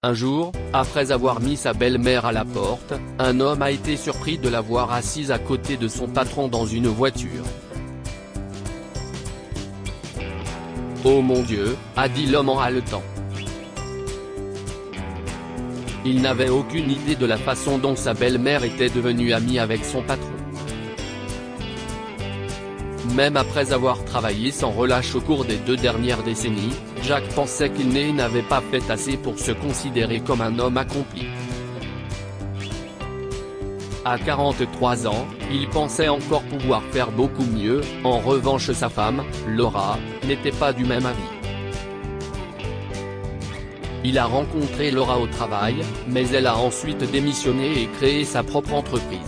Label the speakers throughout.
Speaker 1: Un jour, après avoir mis sa belle-mère à la porte, un homme a été surpris de la voir assise à côté de son patron dans une voiture. « Oh mon Dieu », a dit l'homme en haletant. Il n'avait aucune idée de la façon dont sa belle-mère était devenue amie avec son patron. Même après avoir travaillé sans relâche au cours des 2 dernières décennies, Jack pensait qu'il n'avait pas fait assez pour se considérer comme un homme accompli. À 43 ans, il pensait encore pouvoir faire beaucoup mieux. En revanche, sa femme, Laura, n'était pas du même avis. Il a rencontré Laura au travail, mais elle a ensuite démissionné et créé sa propre entreprise.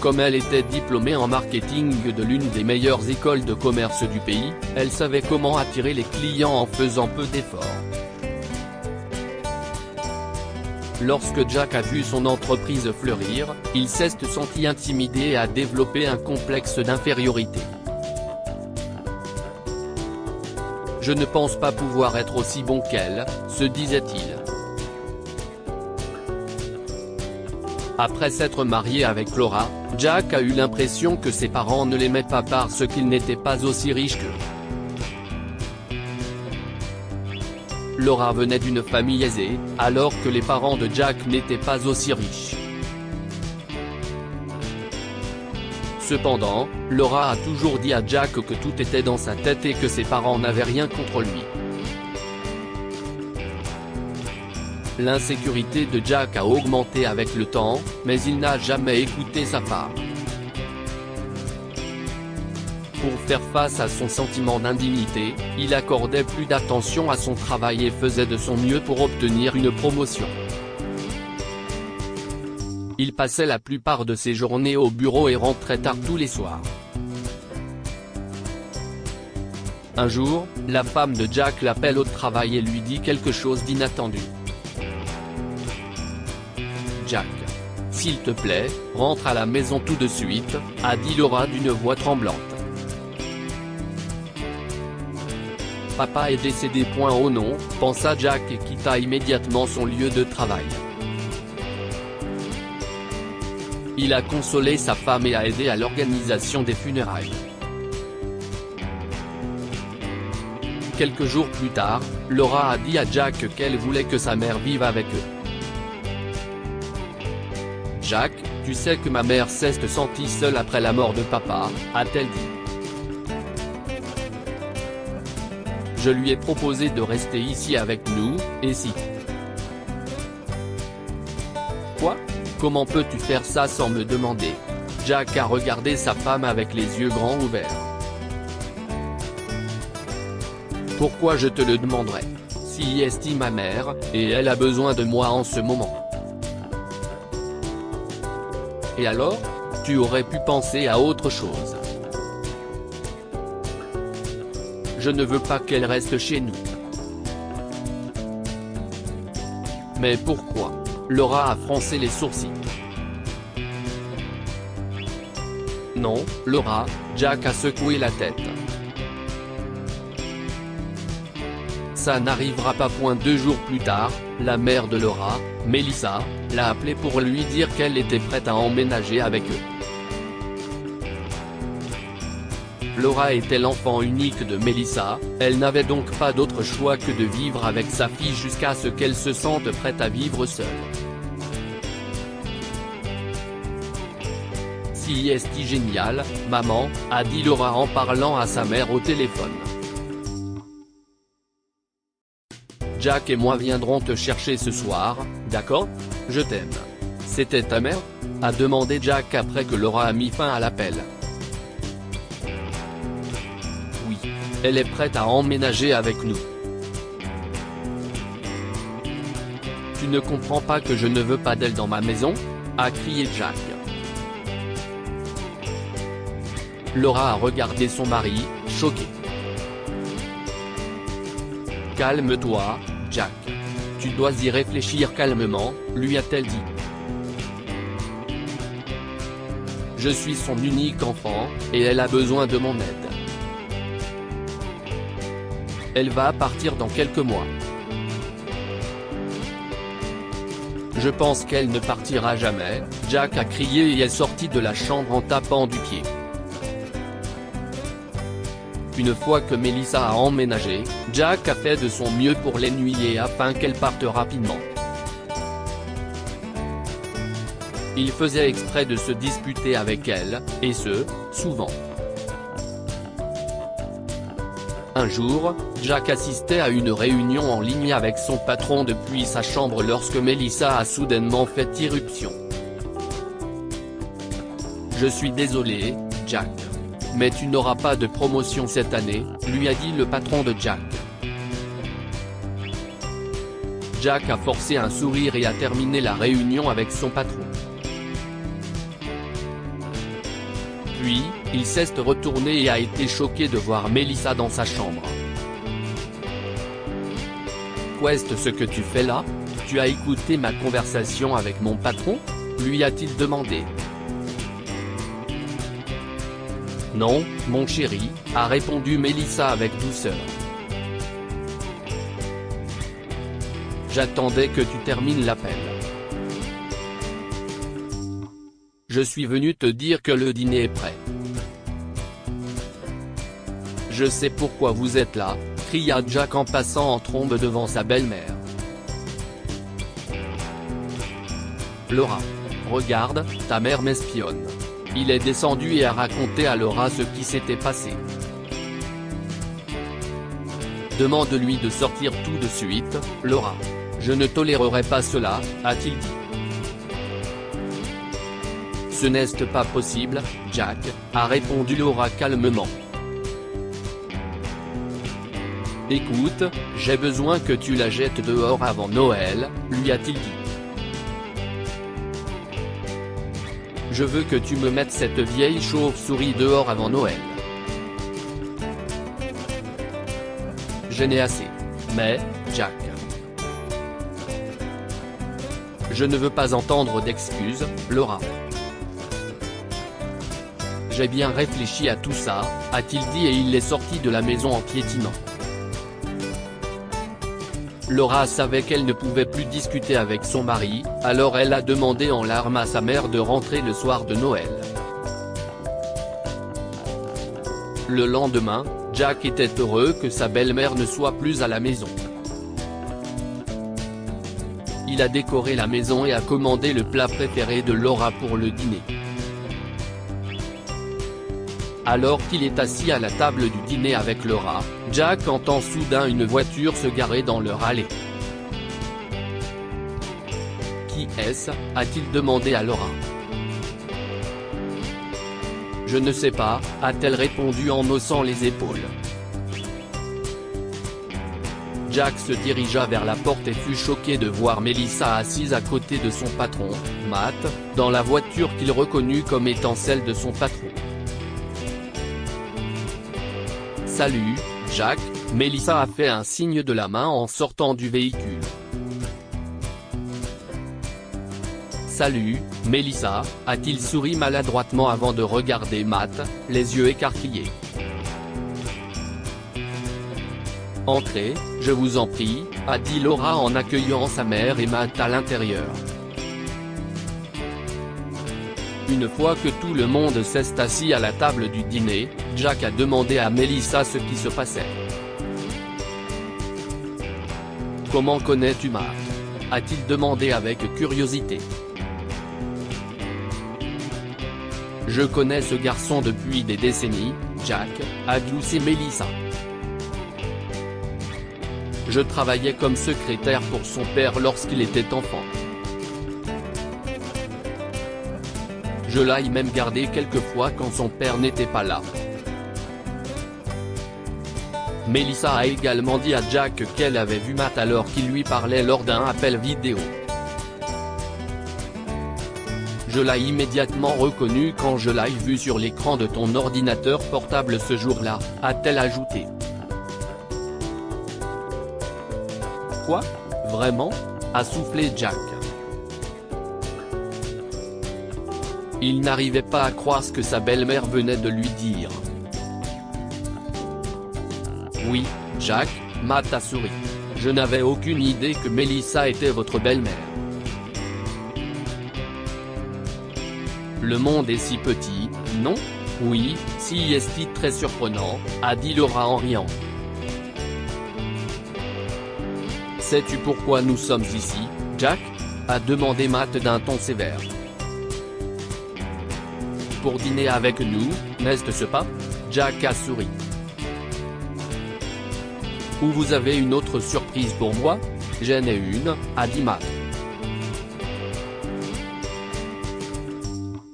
Speaker 1: Comme elle était diplômée en marketing de l'une des meilleures écoles de commerce du pays, elle savait comment attirer les clients en faisant peu d'efforts. Lorsque Jack a vu son entreprise fleurir, il s'est senti intimidé et a développé un complexe d'infériorité. « Je ne pense pas pouvoir être aussi bon qu'elle », se disait-il. Après s'être marié avec Laura, Jack a eu l'impression que ses parents ne l'aimaient pas parce qu'il n'était pas aussi riche qu'eux. Laura venait d'une famille aisée, alors que les parents de Jack n'étaient pas aussi riches. Cependant, Laura a toujours dit à Jack que tout était dans sa tête et que ses parents n'avaient rien contre lui. L'insécurité de Jack a augmenté avec le temps, mais il n'a jamais écouté sa femme. Pour faire face à son sentiment d'indignité, il accordait plus d'attention à son travail et faisait de son mieux pour obtenir une promotion. Il passait la plupart de ses journées au bureau et rentrait tard tous les soirs. Un jour, la femme de Jack l'appelle au travail et lui dit quelque chose d'inattendu. « Jack, s'il te plaît, rentre à la maison tout de suite », a dit Laura d'une voix tremblante. « Papa est décédé. Oh non », pensa Jack et quitta immédiatement son lieu de travail. Il a consolé sa femme et a aidé à l'organisation des funérailles. Quelques jours plus tard, Laura a dit à Jack qu'elle voulait que sa mère vive avec eux. « Jack, tu sais que ma mère s'est sentie seule après la mort de papa », a-t-elle dit. « Je lui ai proposé de rester ici avec nous, et si… » « Quoi ? Comment peux-tu faire ça sans me demander ?» Jack a regardé sa femme avec les yeux grands ouverts. « Pourquoi je te le demanderais ? Si est ma mère, et elle a besoin de moi en ce moment. » Et alors, tu aurais pu penser à autre chose. Je ne veux pas qu'elle reste chez nous. Mais pourquoi ? Laura a froncé les sourcils. Non, Laura, Jack a secoué la tête. Ça n'arrivera pas. 2 jours plus tard, la mère de Laura, Melissa, l'a appelé pour lui dire qu'elle était prête à emménager avec eux. Laura était l'enfant unique de Melissa, elle n'avait donc pas d'autre choix que de vivre avec sa fille jusqu'à ce qu'elle se sente prête à vivre seule. Si est génial, maman, a dit Laura en parlant à sa mère au téléphone. Jack et moi viendrons te chercher ce soir, d'accord ? Je t'aime. C'était ta mère ? A demandé Jack après que Laura a mis fin à l'appel. Oui, elle est prête à emménager avec nous. Tu ne comprends pas que je ne veux pas d'elle dans ma maison ? A crié Jack. Laura a regardé son mari, choquée. « Calme-toi, Jack. Tu dois y réfléchir calmement », lui a-t-elle dit. « Je suis son unique enfant, et elle a besoin de mon aide. Elle va partir dans quelques mois. Je pense qu'elle ne partira jamais, Jack a crié et est sorti de la chambre en tapant du pied. Une fois que Melissa a emménagé, Jack a fait de son mieux pour l'ennuyer afin qu'elle parte rapidement. Il faisait exprès de se disputer avec elle, et ce, souvent. Un jour, Jack assistait à une réunion en ligne avec son patron depuis sa chambre lorsque Melissa a soudainement fait irruption. « Je suis désolé, Jack. Mais tu n'auras pas de promotion cette année, » lui a dit le patron de Jack. Jack a forcé un sourire et a terminé la réunion avec son patron. Puis, il s'est retourné et a été choqué de voir Melissa dans sa chambre. « Qu'est-ce ce que tu fais là? Tu as écouté ma conversation avec mon patron ?» lui a-t-il demandé. « Non, mon chéri, » a répondu Melissa avec douceur. « J'attendais que tu termines l'appel. Je suis venu te dire que le dîner est prêt. » « Je sais pourquoi vous êtes là, » cria Jack en passant en trombe devant sa belle-mère. « Laura. Regarde, ta mère m'espionne. » Il est descendu et a raconté à Laura ce qui s'était passé. « Demande-lui de sortir tout de suite, Laura. Je ne tolérerai pas cela, » a-t-il dit. « Ce n'est pas possible, Jack, » a répondu Laura calmement. « Écoute, j'ai besoin que tu la jettes dehors avant Noël, » lui a-t-il dit. « Je veux que tu me mettes cette vieille chauve-souris dehors avant Noël. J'en ai assez. Mais, Jack. Je ne veux pas entendre d'excuses, Laura. J'ai bien réfléchi à tout ça, » a-t-il dit et il est sorti de la maison en piétinant. Laura savait qu'elle ne pouvait plus discuter avec son mari, alors elle a demandé en larmes à sa mère de rentrer le soir de Noël. Le lendemain, Jack était heureux que sa belle-mère ne soit plus à la maison. Il a décoré la maison et a commandé le plat préféré de Laura pour le dîner. Alors qu'il est assis à la table du dîner avec Laura, Jack entend soudain une voiture se garer dans leur allée. « Qui est-ce » a-t-il demandé à Laura. « Je ne sais pas » a-t-elle répondu en haussant les épaules. Jack se dirigea vers la porte et fut choqué de voir Melissa assise à côté de son patron, Matt, dans la voiture qu'il reconnut comme étant celle de son patron. « Salut, Jack », Melissa a fait un signe de la main en sortant du véhicule. « Salut, Melissa », a-t-il souri maladroitement avant de regarder Matt, les yeux écarquillés. « Entrez, je vous en prie », a dit Laura en accueillant sa mère et Matt à l'intérieur. Une fois que tout le monde s'est assis à la table du dîner, Jack a demandé à Melissa ce qui se passait. « Comment connais-tu Matt » a-t-il demandé avec curiosité. « Je connais ce garçon depuis des décennies, Jack », a gloussé Melissa. « Je travaillais comme secrétaire pour son père lorsqu'il était enfant. Je l'ai même gardé quelquefois quand son père n'était pas là. » Melissa a également dit à Jack qu'elle avait vu Matt alors qu'il lui parlait lors d'un appel vidéo. « Je l'ai immédiatement reconnu quand je l'ai vu sur l'écran de ton ordinateur portable ce jour-là, » a-t-elle ajouté. « Quoi, vraiment ?» a soufflé Jack. Il n'arrivait pas à croire ce que sa belle-mère venait de lui dire. « Oui, Jack, Matt a souri. Je n'avais aucune idée que Melissa était votre belle-mère. Le monde est si petit, non? Oui, si est-il très surprenant, a dit Laura en riant. Sais-tu pourquoi nous sommes ici, Jack? A demandé Matt d'un ton sévère. Pour dîner avec nous, n'est-ce pas? Jack a souri. Ou vous avez une autre surprise pour moi? J'en ai une, a dit Matt.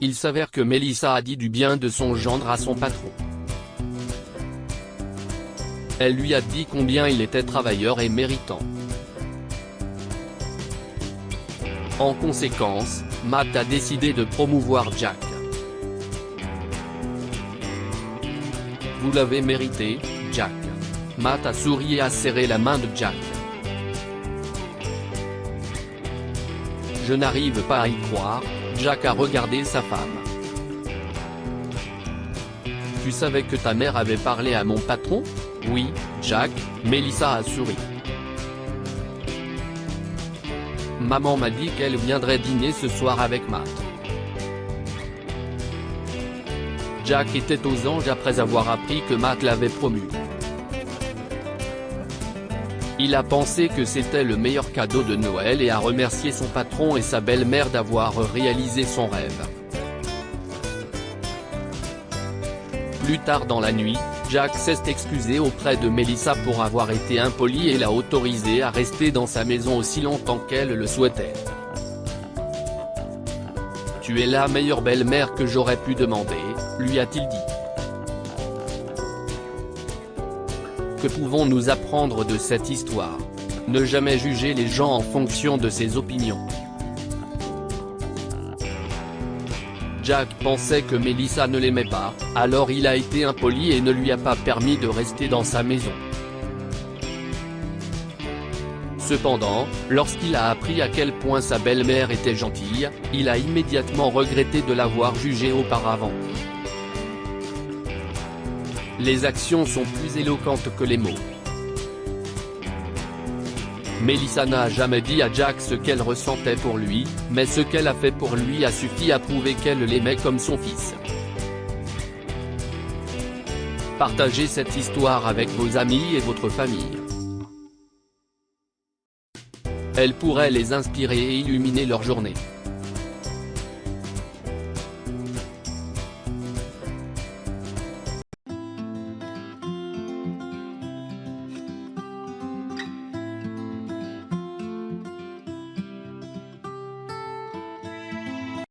Speaker 1: Il s'avère que Melissa a dit du bien de son gendre à son patron. Elle lui a dit combien il était travailleur et méritant. En conséquence, Matt a décidé de promouvoir Jack. Vous l'avez mérité, Jack. Matt a souri et a serré la main de Jack. Je n'arrive pas à y croire, Jack a regardé sa femme. Tu savais que ta mère avait parlé à mon patron? Oui, Jack, Melissa a souri. Maman m'a dit qu'elle viendrait dîner ce soir avec Matt. Jack était aux anges après avoir appris que Matt l'avait promu. Il a pensé que c'était le meilleur cadeau de Noël et a remercié son patron et sa belle-mère d'avoir réalisé son rêve. Plus tard dans la nuit, Jack s'est excusé auprès de Melissa pour avoir été impoli et l'a autorisé à rester dans sa maison aussi longtemps qu'elle le souhaitait. Tu es la meilleure belle-mère que j'aurais pu demander, lui a-t-il dit. Que pouvons-nous apprendre de cette histoire? Ne jamais juger les gens en fonction de ses opinions. Jack pensait que Melissa ne l'aimait pas, alors il a été impoli et ne lui a pas permis de rester dans sa maison. Cependant, lorsqu'il a appris à quel point sa belle-mère était gentille, il a immédiatement regretté de l'avoir jugée auparavant. Les actions sont plus éloquentes que les mots. Melissa n'a jamais dit à Jack ce qu'elle ressentait pour lui, mais ce qu'elle a fait pour lui a suffi à prouver qu'elle l'aimait comme son fils. Partagez cette histoire avec vos amis et votre famille. Elle pourrait les inspirer et illuminer leur journée.